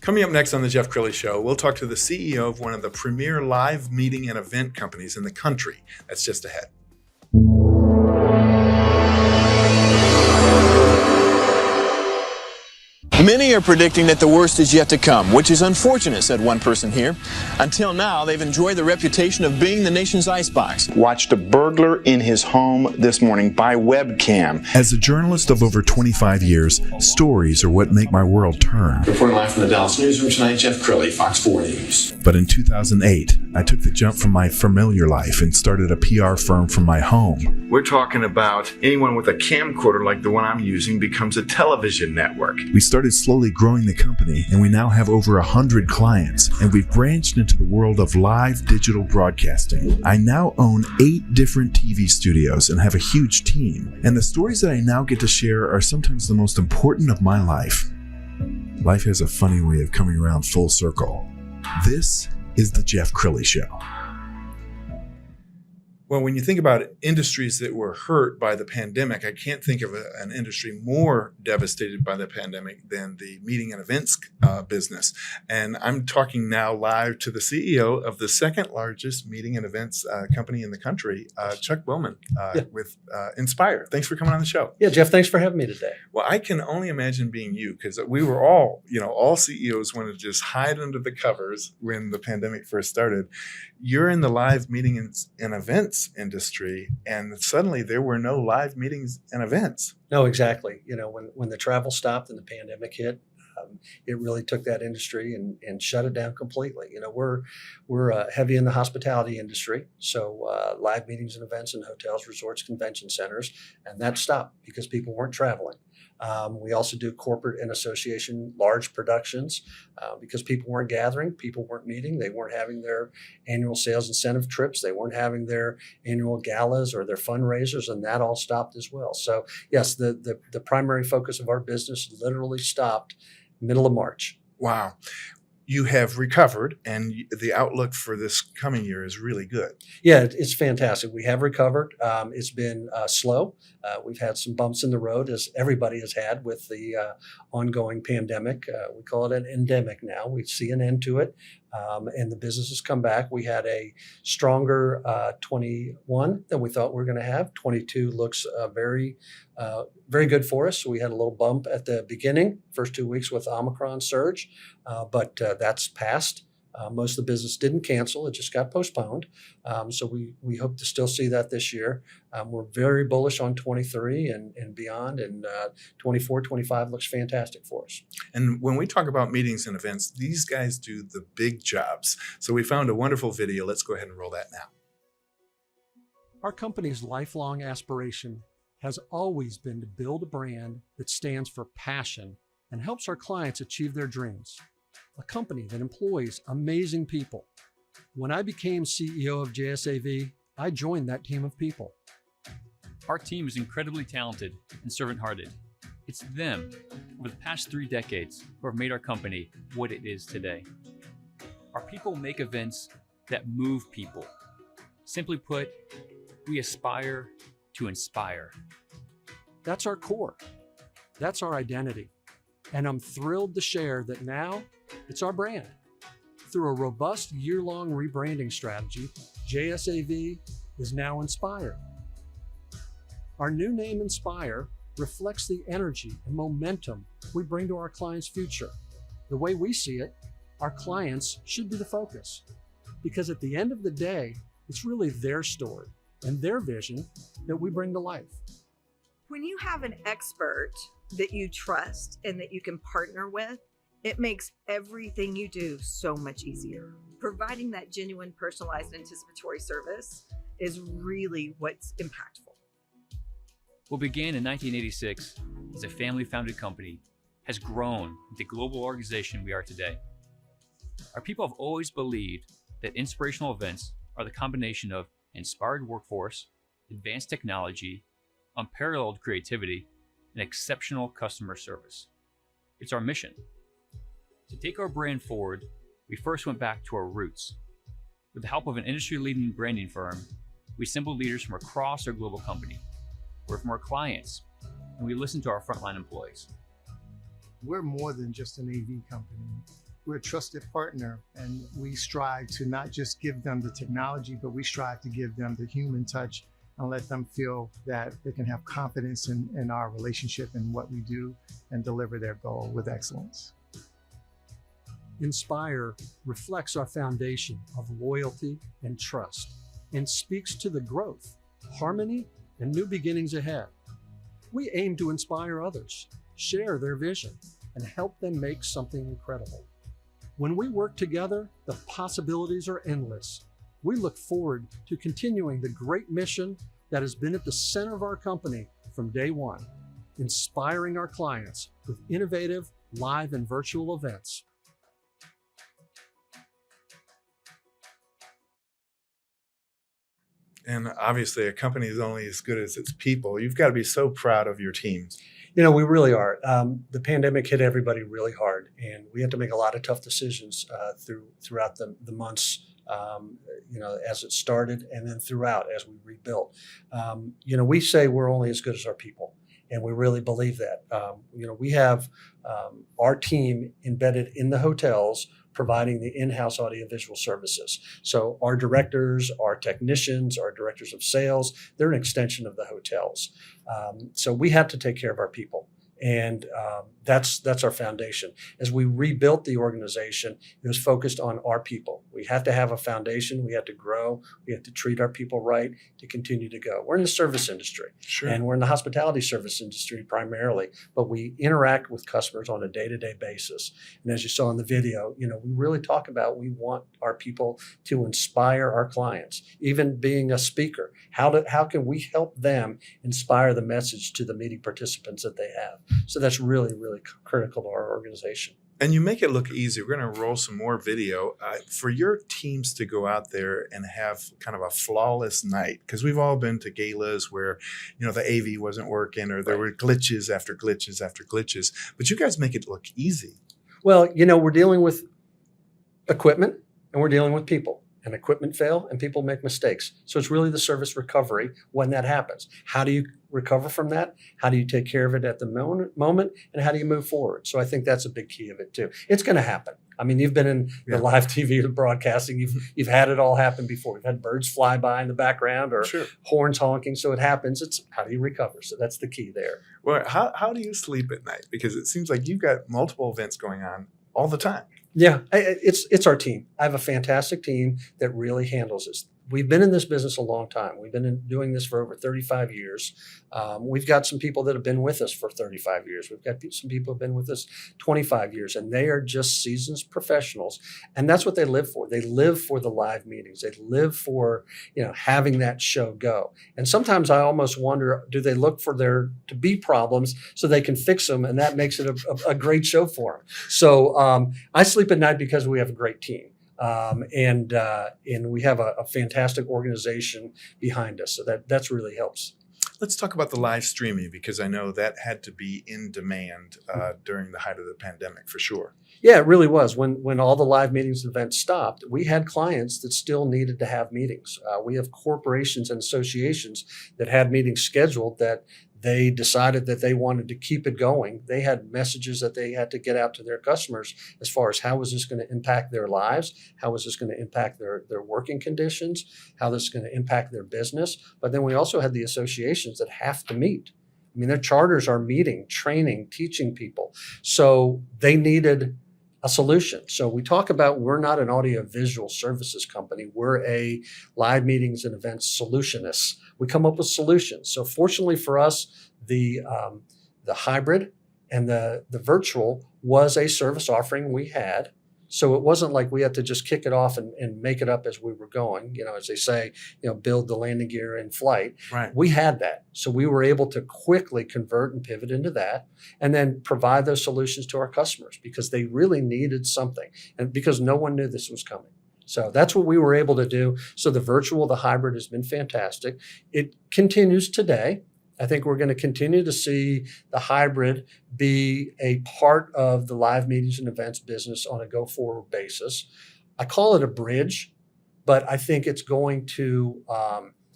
Coming up next on the Jeff Crilley Show, we'll talk to the CEO of one of the premier live meeting and event companies in the country. That's just ahead. Many are predicting that the worst is yet to come, which is unfortunate, said one person here. Until now, they've enjoyed the reputation of being the nation's icebox. Watched a burglar in his home this morning by webcam. As a journalist of over 25 years, stories are what make my world turn. Reporting live from the Dallas newsroom tonight, Jeff Crilley, Fox 4 News. But in 2008, I took the jump from my familiar life and started a PR firm from my home. We're talking about anyone with a camcorder like the one I'm using becomes a television network. We started slowly growing the company, and we now have over 100 clients, and we've branched into the world of live digital broadcasting. I now own 8 different TV studios and have a huge team, and the stories that I now get to share are sometimes the most important of my life. Life has a funny way of coming around full circle. This is the Jeff Crilley Show. Well, when you think about industries that were hurt by the pandemic, I can't think of an industry more devastated by the pandemic than the meeting and events business. And I'm talking now live to the CEO of the second largest meeting and events company in the country, Chuck Bauman, with Inspire. Thanks for coming on the show. Yeah, Jeff, thanks for having me today. Well, I can only imagine being you, because we were all CEOs wanted to just hide under the covers when the pandemic first started. You're in the live meeting and events industry, and suddenly there were no live meetings and events. No, exactly. When the travel stopped and the pandemic hit, it really took that industry and shut it down completely. We're heavy in the hospitality industry, so live meetings and events in hotels, resorts, convention centers, and that stopped because people weren't traveling. We also do corporate and association large productions because people weren't gathering, people weren't meeting, they weren't having their annual sales incentive trips, they weren't having their annual galas or their fundraisers, and that all stopped as well. So yes, the primary focus of our business literally stopped middle of March. Wow. You have recovered, and the outlook for this coming year is really good. Yeah, it's fantastic. We have recovered. It's been slow. We've had some bumps in the road, as everybody has had with the ongoing pandemic. We call it an endemic now. We see an end to it, and the business has come back. We had a stronger 21 than we thought we were going to have. 22 looks very good for us. So we had a little bump at the beginning, first 2 weeks with Omicron surge, but that's passed. Most of the business didn't cancel. It just got postponed. So we hope to still see that this year. We're very bullish on 23 and beyond, and 24, 25 looks fantastic for us. And when we talk about meetings and events, these guys do the big jobs. So we found a wonderful video. Let's go ahead and roll that now. Our company's lifelong aspiration has always been to build a brand that stands for passion and helps our clients achieve their dreams. A company that employs amazing people. When I became CEO of JSAV, I joined that team of people. Our team is incredibly talented and servant-hearted. It's them, over the past 3 decades, who have made our company what it is today. Our people make events that move people. Simply put, we aspire to inspire. That's our core. That's our identity. And I'm thrilled to share that now it's our brand. Through a robust year-long rebranding strategy, JSAV is now Inspire. Our new name, Inspire, reflects the energy and momentum we bring to our clients' future. The way we see it, our clients should be the focus. Because at the end of the day, it's really their story and their vision that we bring to life. When you have an expert that you trust and that you can partner with, it makes everything you do so much easier. Providing that genuine, personalized, anticipatory service is really what's impactful. What began in 1986 as a family-founded company has grown into the global organization we are today. Our people have always believed that inspirational events are the combination of inspired workforce, advanced technology, unparalleled creativity, and exceptional customer service. It's our mission. To take our brand forward, we first went back to our roots. With the help of an industry-leading branding firm, we assembled leaders from across our global company. We're from our clients, and we listen to our frontline employees. We're more than just an AV company. we're a trusted partner, and we strive to not just give them the technology, but we strive to give them the human touch and let them feel that they can have confidence in our relationship and what we do and deliver their goal with excellence. Inspire reflects our foundation of loyalty and trust and speaks to the growth, harmony, and new beginnings ahead. We aim to inspire others, share their vision, and help them make something incredible. When we work together, the possibilities are endless. We look forward to continuing the great mission that has been at the center of our company from day one, inspiring our clients with innovative live and virtual events. And obviously, a company is only as good as its people. You've got to be so proud of your teams. We really are. The pandemic hit everybody really hard, and we had to make a lot of tough decisions throughout the months, as it started and then throughout as we rebuilt. We say we're only as good as our people, and we really believe that. We have our team embedded in the hotels providing the in-house audiovisual services. So our directors, our technicians, our directors of sales, they're an extension of the hotels. So we have to take care of our people. And that's our foundation. As we rebuilt the organization, it was focused on our people. We have to have a foundation. We have to grow. We have to treat our people right to continue to go. We're in the service industry, Sure. and we're in the hospitality service industry primarily, but we interact with customers on a day-to-day basis. And as you saw in the video, we really talk about we want our people to inspire our clients. Even being a speaker, how can we help them inspire the message to the meeting participants that they have? So that's really, really critical to our organization. And you make it look easy. We're going to roll some more video for your teams to go out there and have kind of a flawless night. Because we've all been to galas where, the AV wasn't working or there were glitches after glitches after glitches. But you guys make it look easy. Well, we're dealing with equipment and we're dealing with people. And equipment fail and people make mistakes. So it's really the service recovery when that happens. How do you recover from that? How do you take care of it at the moment? And how do you move forward? So I think that's a big key of it too. It's going to happen. I mean, you've been in the live TV broadcasting. You've had it all happen before. We've had birds fly by in the background or horns honking. So it happens. It's how do you recover? So that's the key there. Well, how do you sleep at night? Because it seems like you've got multiple events going on all the time. Yeah, it's our team. I have a fantastic team that really handles this. We've been in this business a long time. We've been doing this for over 35 years. We've got some people that have been with us for 35 years. We've got some people who have been with us 25 years, and they are just seasoned professionals. And that's what they live for. They live for the live meetings. They live for, having that show go. And sometimes I almost wonder, do they look for there to be problems so they can fix them? And that makes it a great show for them. So I sleep at night because we have a great team. And we have a fantastic organization behind us. So that's really helps. Let's talk about the live streaming, because I know that had to be in demand during the height of the pandemic for sure. Yeah, it really was. When all the live meetings and events stopped, we had clients that still needed to have meetings. We have corporations and associations that had meetings scheduled that they decided that they wanted to keep it going. They had messages that they had to get out to their customers as far as how was this going to impact their lives, how was this going to impact their working conditions, how this is going to impact their business. But then we also had the associations that have to meet. I mean, their charters are meeting, training, teaching people. So they needed a solution. So we talk about we're not an audiovisual services company. We're a live meetings and events solutionist. We come up with solutions. So fortunately for us, the hybrid and the virtual was a service offering we had. So it wasn't like we had to just kick it off and make it up as we were going. As they say, build the landing gear in flight. Right. We had that. So we were able to quickly convert and pivot into that and then provide those solutions to our customers because they really needed something and because no one knew this was coming. So that's what we were able to do. So the virtual, the hybrid has been fantastic. It continues today. I think we're going to continue to see the hybrid be a part of the live meetings and events business on a go-forward basis. I call it a bridge, but I think it's going to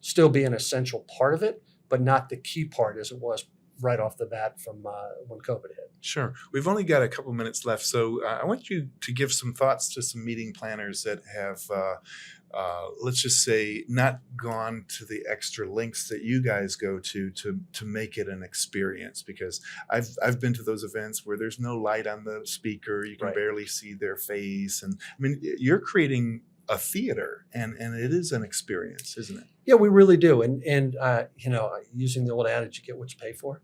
still be an essential part of it, but not the key part as it was right off the bat from when COVID hit. Sure. We've only got a couple minutes left, so I want you to give some thoughts to some meeting planners that have, let's just say, not gone to the extra lengths that you guys go to make it an experience. Because I've been to those events where there's no light on the speaker, you can Right. barely see their face, and I mean, you're creating a theater, and it is an experience, isn't it? Yeah, we really do. And using the old adage, you get what you pay for.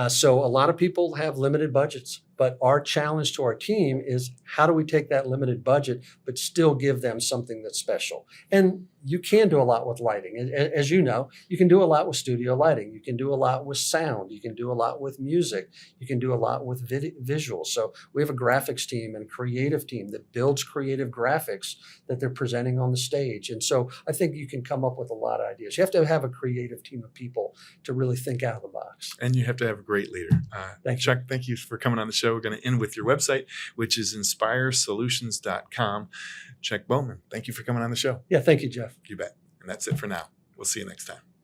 So a lot of people have limited budgets, but our challenge to our team is how do we take that limited budget, but still give them something that's special? And you can do a lot with lighting. As you know, you can do a lot with studio lighting. You can do a lot with sound. You can do a lot with music. You can do a lot with visuals. So we have a graphics team and creative team that builds creative graphics that they're presenting on the stage. And so I think you can come up with a lot of ideas. You have to have a creative team of people to really think out of the box. And you have to have a great leader. Thank you. Chuck, thank you for coming on the show. We're going to end with your website, which is inspiresolutions.com. Chuck Bauman, thank you for coming on the show. Yeah, thank you, Jeff. You bet. And that's it for now. We'll see you next time.